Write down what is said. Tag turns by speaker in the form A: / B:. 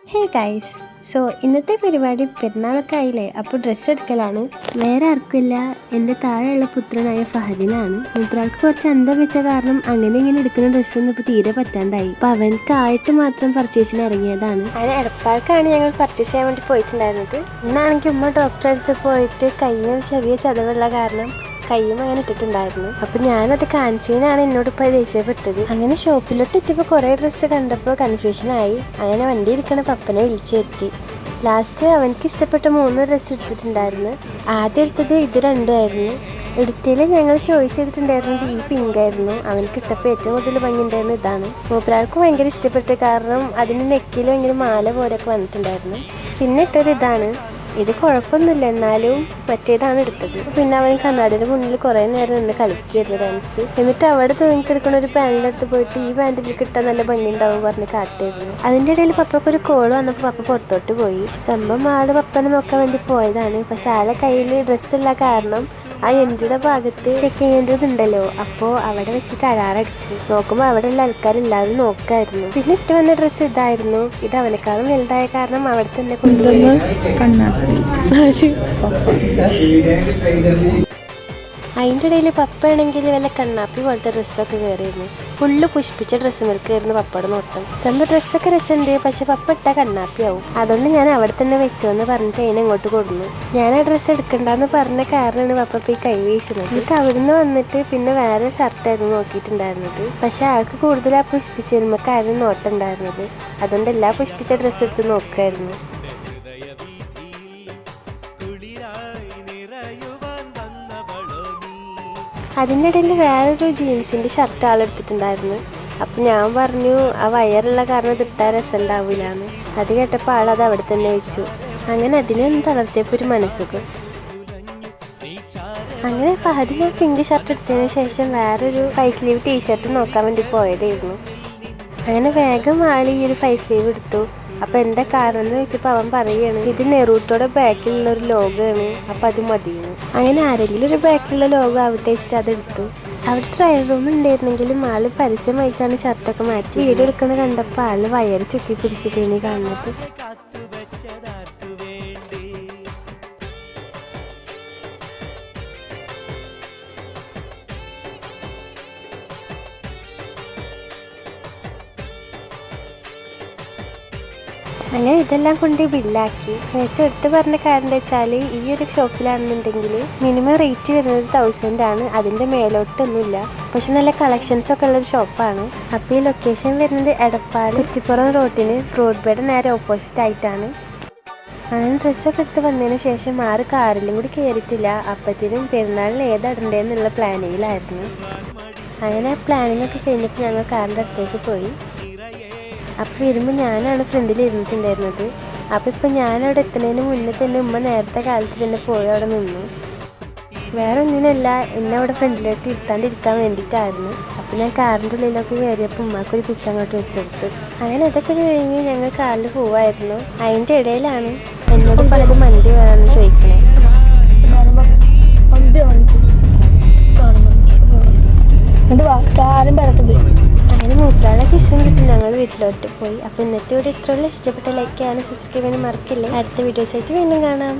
A: Hey guys, so ഇന്നത്തെ പരിപാടി പെരുന്നാളൊക്കെ ആയില്ലേ, അപ്പോൾ ഡ്രസ്സ് എടുക്കലാണ്. വേറെ ആർക്കില്ല, എൻ്റെ താഴെയുള്ള പുത്രനായ ഫഹദിനാണ്. മൂപ്പരാൾക്ക് കുറച്ച് അന്തം വെച്ച കാരണം അങ്ങനെ ഇങ്ങനെ എടുക്കുന്ന ഡ്രസ്സൊന്നും ഇപ്പോൾ തീരെ പറ്റാണ്ടായി. അപ്പോൾ അവനക്കായിട്ട് മാത്രം പർച്ചേസിന് ഇറങ്ങിയതാണ്. അങ്ങനെ എടപ്പാൾക്കാണ് ഞങ്ങൾ പർച്ചേസ് ചെയ്യാൻ വേണ്ടി പോയിട്ടുണ്ടായിരുന്നത്. ഇന്നാണെങ്കിൽ ഉമ്മ ഡോക്ടറെ അടുത്ത് പോയിട്ട് കയ്യിൽ ചെറിയ ചതവുള്ള കാരണം കയ്യും അങ്ങനെ ഇട്ടിട്ടുണ്ടായിരുന്നു. അപ്പൊ ഞാനത് കാണിച്ചതിനാണ് എന്നോട് ഇപ്പോൾ ദേഷ്യപ്പെട്ടത്. അങ്ങനെ ഷോപ്പിലോട്ട് എത്തിയപ്പോൾ കുറേ ഡ്രസ്സ് കണ്ടപ്പോൾ കൺഫ്യൂഷനായി. അങ്ങനെ വണ്ടി ഇരിക്കണ പപ്പനെ വിളിച്ചെത്തി. ലാസ്റ്റ് അവനക്ക് ഇഷ്ടപ്പെട്ട 3 ഡ്രസ്സ് എടുത്തിട്ടുണ്ടായിരുന്നു. ആദ്യം എടുത്തത് ഇത് രണ്ടുമായിരുന്നു. എടുത്തതിൽ ഞങ്ങൾ ചോയ്സ് ചെയ്തിട്ടുണ്ടായിരുന്നത് ഈ പിങ്ക് ആയിരുന്നു. അവനക്ക് ഇട്ടപ്പോൾ ഏറ്റവും കൂടുതൽ ഭംഗി ഉണ്ടായിരുന്നത് ഇതാണ്. മൂപ്പരാൾക്ക് ഭയങ്കര ഇഷ്ടപ്പെട്ട കാരണം അതിന് നെക്കിൽ ഭയങ്കര മാല പോലെയൊക്കെ വന്നിട്ടുണ്ടായിരുന്നു. പിന്നെ ഇട്ടത് ഇതാണ്. ഇത് കുഴപ്പമൊന്നുമില്ല, എന്നാലും മറ്റേതാണ് എടുത്തത്. പിന്നെ അവൻ കണ്ണാടിയുടെ മുന്നിൽ കുറേ നേരം നിന്ന് കളിക്കുകയായിരുന്നു ഡാൻസ്. എന്നിട്ട് അവിടെ തൂങ്ങിക്കെടുക്കുന്ന ഒരു പാൻറ്റിലെടുത്ത് പോയിട്ട് ഈ പാൻറ്റിൽ കിട്ടാൻ നല്ല ഭംഗി ഉണ്ടാവും പറഞ്ഞ് കാട്ടിയിരുന്നു. അതിൻ്റെ ഇടയിൽ പപ്പയ്ക്കൊരു കോൾ വന്നപ്പോൾ പപ്പ പുറത്തോട്ട് പോയി. സംഭവം ആള് പപ്പനെ നോക്കാൻ വേണ്ടി പോയതാണ്. പക്ഷെ ആളെ കയ്യിൽ ഡ്രസ്സുള്ള കാരണം ആ എൻഡിയുടെ ഭാഗത്ത് ചെക്ക് ചെയ്യേണ്ടതുണ്ടല്ലോ, അപ്പോൾ അവിടെ വെച്ചിട്ട് അലാറടിച്ചു. നോക്കുമ്പോൾ അവിടെയുള്ള ആൾക്കാരെല്ലാവരും നോക്കായിരുന്നു. പിന്നെ ഇട്ട് വന്ന ഡ്രസ്സ് ഇതായിരുന്നു. ഇത് അവനേക്കാളും വലുതായ കാരണം അവിടെ തന്നെ കൊണ്ടുവന്നു. അതിൻ്റെ ഇടയിൽ പപ്പയാണെങ്കിൽ വല്ല കണ്ണാപ്പി പോലത്തെ ഡ്രസ്സൊക്കെ കയറിയിരുന്നു. ഫുള്ള് പുഷ്പിച്ച ഡ്രസ്സ് മേൽക്കായിരുന്നു പപ്പയുടെ നോട്ടം. സ്വന്തം ഡ്രസ്സൊക്കെ രസമുണ്ട്, പക്ഷെ പപ്പ ഇട്ടാൽ കണ്ണാപ്പിയാവും. അതുകൊണ്ട് ഞാൻ അവിടെ തന്നെ വെച്ചോ എന്ന് പറഞ്ഞിട്ട് അതിനെ ഇങ്ങോട്ട് കൊടുന്നു. ഞാൻ ആ ഡ്രസ്സ് എടുക്കണ്ടെന്ന് പറഞ്ഞ കാരണമാണ് പപ്പ ഈ കൈ വീശുന്നത്. എനിക്ക് അവിടുന്ന് വന്നിട്ട് പിന്നെ വേറെ ഷർട്ടായിരുന്നു നോക്കിയിട്ടുണ്ടായിരുന്നത്. പക്ഷെ ആൾക്ക് കൂടുതൽ ആ പുഷ്പിച്ച വരുമ്പോഴായിരുന്നു നോട്ടം ഉണ്ടായിരുന്നത്. അതുകൊണ്ട് എല്ലാ പുഷ്പിച്ച ഡ്രസ്സ് എടുത്ത് നോക്കുമായിരുന്നു. അതിൻ്റെ ഇടയിൽ വേറൊരു ജീൻസിൻ്റെ ഷർട്ട് ആളെടുത്തിട്ടുണ്ടായിരുന്നു. അപ്പം ഞാൻ പറഞ്ഞു ആ വയറുള്ള കാരണം ഇതിട്ടാൽ രസം ഉണ്ടാവില്ല എന്ന്. അത് കേട്ടപ്പോൾ ആളത് അവിടെ തന്നെ വെച്ചു. അങ്ങനെ അതിനൊന്ന് തളർത്തിയപ്പോൾ ഒരു മനസ്സുഖം. അങ്ങനെ ഫഹദിന് പിങ്ക് ഷർട്ട് എടുത്തതിന് ശേഷം വേറൊരു 5 സ്ലീവ് ടീഷർട്ട് നോക്കാൻ വേണ്ടി പോയതായിരുന്നു. അങ്ങനെ വേഗം ആൾ ഈ ഒരു 5 സ്ലീവ് എടുത്തു. അപ്പോൾ എന്താ കാരണം എന്ന് വെച്ചപ്പോൾ അവൻ പറയുകയാണ് ഇത് നെറൂട്ടോടെ ബാക്കിലുള്ള ഒരു ലോഗാണ്, അപ്പം അത് മതിയെന്ന്. അങ്ങനെ ആരെങ്കിലും ഒരു ബാക്കിലുള്ള ലോഗോ ആവട്ടെ വെച്ചിട്ട് അതെടുത്തു. അവിടെ ട്രയൽ റൂം ഉണ്ടായിരുന്നെങ്കിലും ആള് പരസ്യമായിട്ടാണ് ഷർട്ടൊക്കെ മാറ്റി. വീഡിയോ എടുക്കണ കണ്ടപ്പോൾ ആള് വയറ് ചുക്കി പിടിച്ചിട്ടാണ് കാണുന്നത്. അങ്ങനെ ഇതെല്ലാം കൊണ്ട് ബില്ലാക്കി. ഏറ്റവും എടുത്ത് പറഞ്ഞ കാര്യം എന്താ വെച്ചാൽ ഈ ഒരു ഷോപ്പിലാണെന്നുണ്ടെങ്കിൽ മിനിമം റേറ്റ് വരുന്നത് 1000 ആണ്. അതിൻ്റെ മേലോട്ടൊന്നുമില്ല. പക്ഷെ നല്ല കളക്ഷൻസൊക്കെ ഉള്ളൊരു ഷോപ്പാണ്. അപ്പോൾ ഈ ലൊക്കേഷൻ വരുന്നത് എടപ്പാൾ കുറ്റിപ്പുറം റോഡിന് ഫ്രൂട്ട് ബേയുടെ നേരെ ഓപ്പോസിറ്റ് ആയിട്ടാണ്. അങ്ങനെ ഡ്രസ്സൊക്കെ എടുത്ത് വന്നതിന് ശേഷം കാറിലും കൂടി കയറിയിട്ടില്ല. അപ്പത്തിനും പെരുന്നാളിന് ഏതിടണ്ടേന്നുള്ള പ്ലാനിങ്ങിലായിരുന്നു. അങ്ങനെ പ്ലാനിങ് ഒക്കെ കഴിഞ്ഞപ്പോൾ ഞങ്ങൾ കാറിൻ്റെ അടുത്തേക്ക് പോയി. അപ്പോൾ വരുമ്പോൾ ഞാനാണ് ഫ്രണ്ടിൽ ഇരുന്നിട്ടുണ്ടായിരുന്നത്. അപ്പോൾ ഇപ്പോൾ ഞാനവിടെ എത്തുന്നതിന് മുന്നേ തന്നെ ഉമ്മ നേരത്തെ കാലത്ത് തന്നെ പോയി അവിടെ നിന്നു. വേറെ ഒന്നിനല്ല, എന്നെ അവിടെ ഫ്രണ്ടിലോട്ട് ഇരുത്താണ്ടിരിക്കാൻ വേണ്ടിയിട്ടായിരുന്നു. അപ്പോൾ ഞാൻ കാറിൻ്റെ ഉള്ളിലൊക്കെ കയറിയപ്പോൾ ഉമ്മക്കൊരു പിച്ച അങ്ങോട്ട് വെച്ചെടുത്തു. അങ്ങനെ അതൊക്കെ കഴിഞ്ഞ് ഞങ്ങൾ കാറിൽ പോവായിരുന്നു. അതിൻ്റെ ഇടയിലാണ് എന്നോട് പലത് മന്തി വേണമെന്ന് ചോദിക്കണേ. അങ്ങനെ മൂപ്പരാളെ കിസ്സും കിട്ടും. ഞങ്ങൾ വീട്ടിലോട്ട് പോയി. അപ്പോൾ ഇന്നത്തെ വീഡിയോ ഇത്രയുള്ള ഇഷ്ടപ്പെട്ട ലൈക്ക് ചെയ്യാനും സബ്സ്ക്രൈബ് ചെയ്യാനും മറക്കില്ലേ. അടുത്ത വീഡിയോസായിട്ട് വീണ്ടും കാണാം.